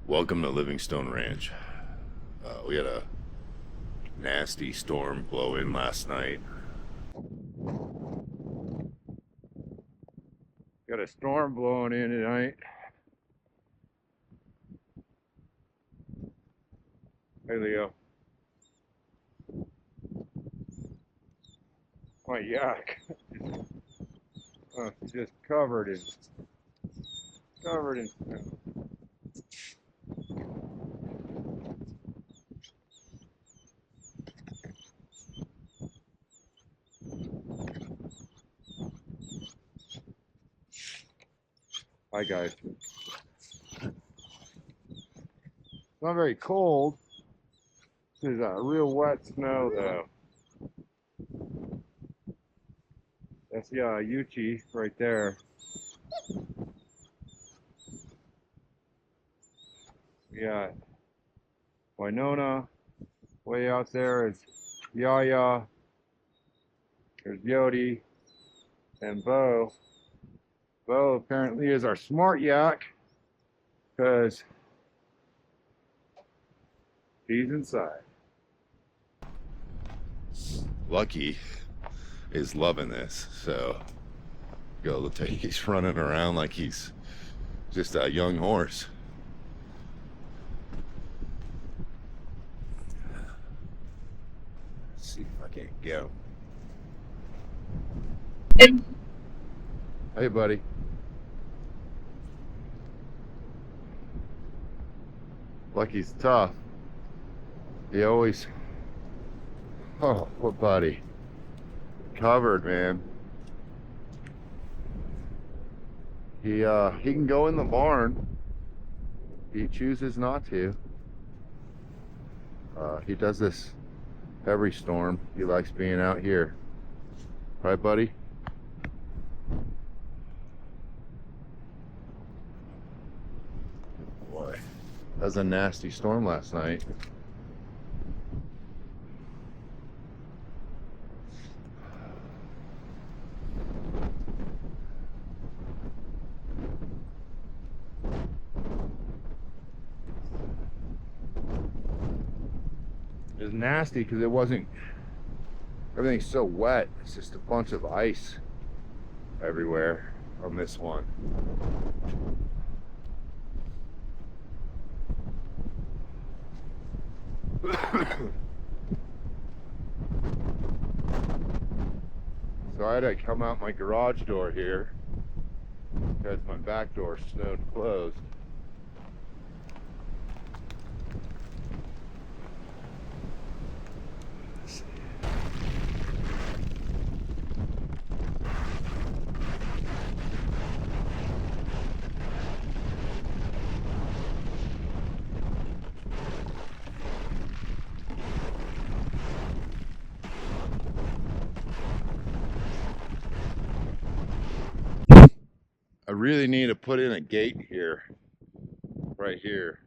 Welcome to Livingstone Ranch. We had a nasty storm blow in last night. Got a storm blowing in tonight. Hey Leo. My yak. Just covered in snow. Hi guys. It's not very cold. This is real wet snow though. That's Yuchi right there. We got Winona. Way out there is Yaya. There's Yodi and Bo. Bo apparently is our smart yak because he's inside. Lucky is loving this, so he's running around like he's just a young horse. Let's see if I can't get him. Hey, buddy. Lucky's tough. He always... Oh, what buddy? Covered, man. He can go in the barn. He chooses not to. He does this every storm. He likes being out here. Right, buddy? Boy, that was a nasty storm last night. It was nasty because it wasn't, everything's so wet. It's just a bunch of ice everywhere on this one. So I had to come out my garage door here because my back door snowed closed. I really need to put in a gate here, right here,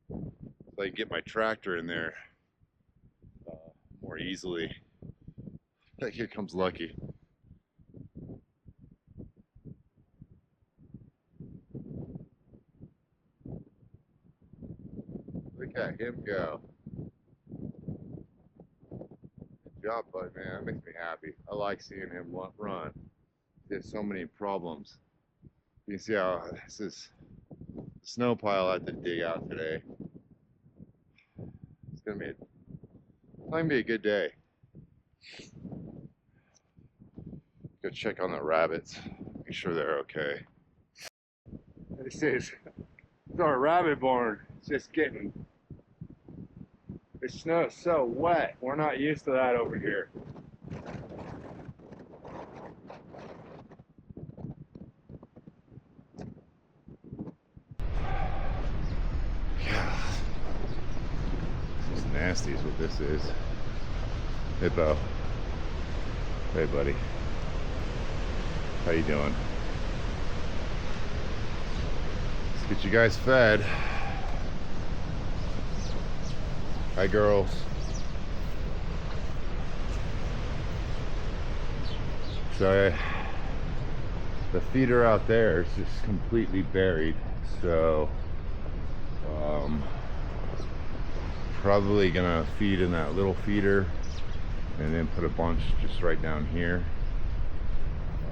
so I can get my tractor in there more easily. Here comes Lucky. Look at him go. Good job, bud, man. That makes me happy. I like seeing him run. He has so many problems. You can see how this is the snow pile I had to dig out today. It's gonna be a good day. Go check on the rabbits, make sure they're okay. This is our rabbit barn. It's just getting, the snow is so wet. We're not used to that over here. Nasty is what this is. Hey, Bo. Hey, buddy. How you doing? Let's get you guys fed. Hi, girls. So the feeder out there is just completely buried. So Um, Probably gonna feed in that little feeder and then put a bunch just right down here.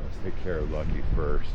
Let's take care of Lucky first.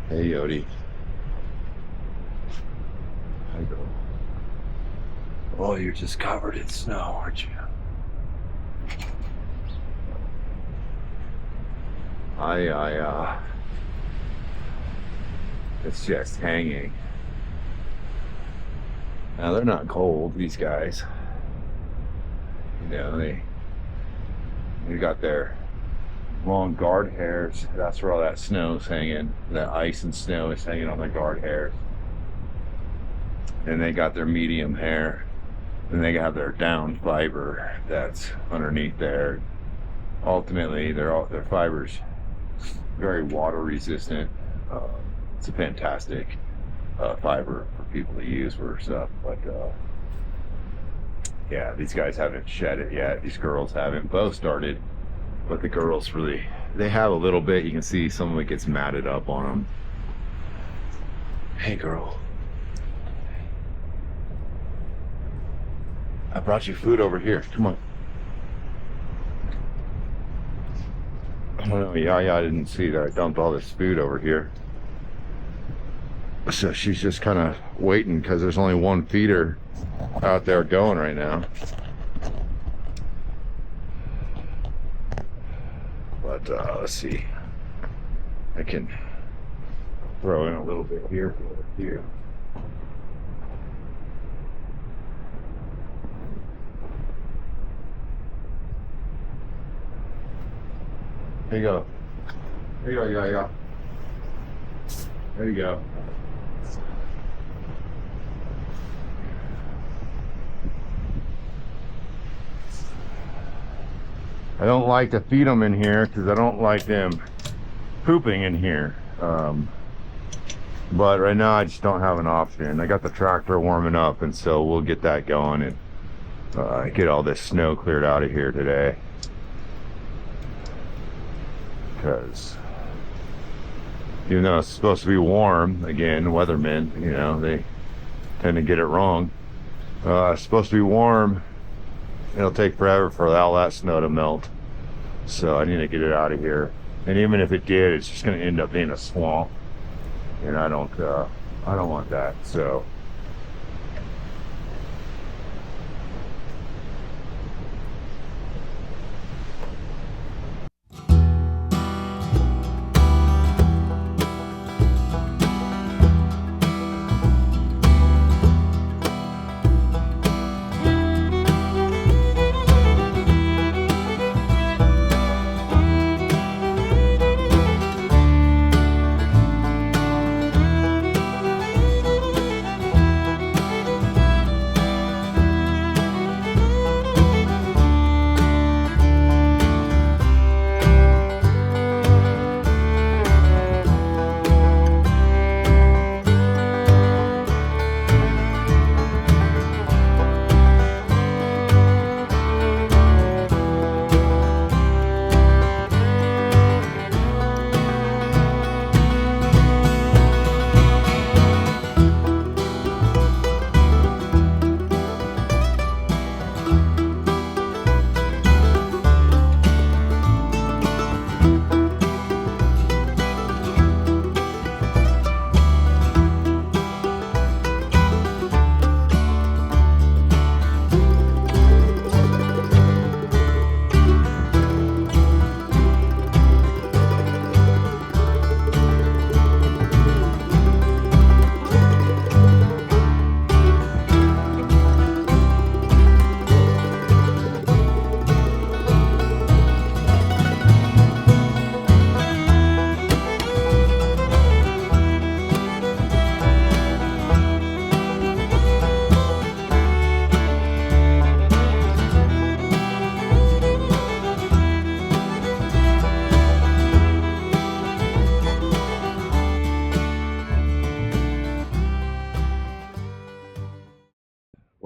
Hey Yodi. Hi girl. Oh, you're just covered in snow, aren't you? It's just hanging. Now they're not cold, these guys. You know, they got their long guard hairs. That's where all that snow's hanging. That ice and snow is hanging on their guard hairs. And they got their medium hair. And they got their down fiber that's underneath there. Ultimately, their fiber's very water resistant. It's a fantastic fiber for people to use for stuff. But yeah, these guys haven't shed it yet. These girls haven't. Both started. But the girls really, they have a little bit. You can see some of it gets matted up on them. Hey girl. I brought you food over here. Come on. I don't know, Yaya didn't see that I dumped all this food over here. So she's just kind of waiting because there's only one feeder out there going right now. But let's see. I can throw in a little bit here for you. Here you go. Here you go, yeah. There you go. I don't like to feed them in here because I don't like them pooping in here. But right now I just don't have an option. I got the tractor warming up, and so we'll get that going and get all this snow cleared out of here today. Because even though it's supposed to be warm, again, weathermen, you know, they tend to get it wrong. It's supposed to be warm. It'll take forever for all that snow to melt. So I need to get it out of here. And even if it did, it's just going to end up being a swamp. And I don't want that. So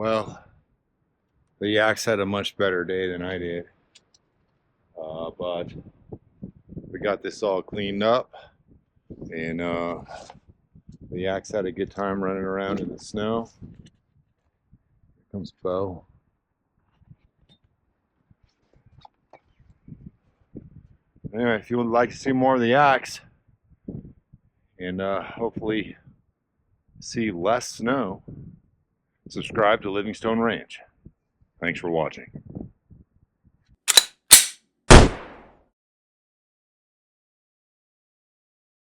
Well, the Yaks had a much better day than I did. But we got this all cleaned up, and the Yaks had a good time running around in the snow. Here comes Bo. Anyway, if you would like to see more of the Yaks, and hopefully see less snow, subscribe to Livingstone Ranch. Thanks for watching.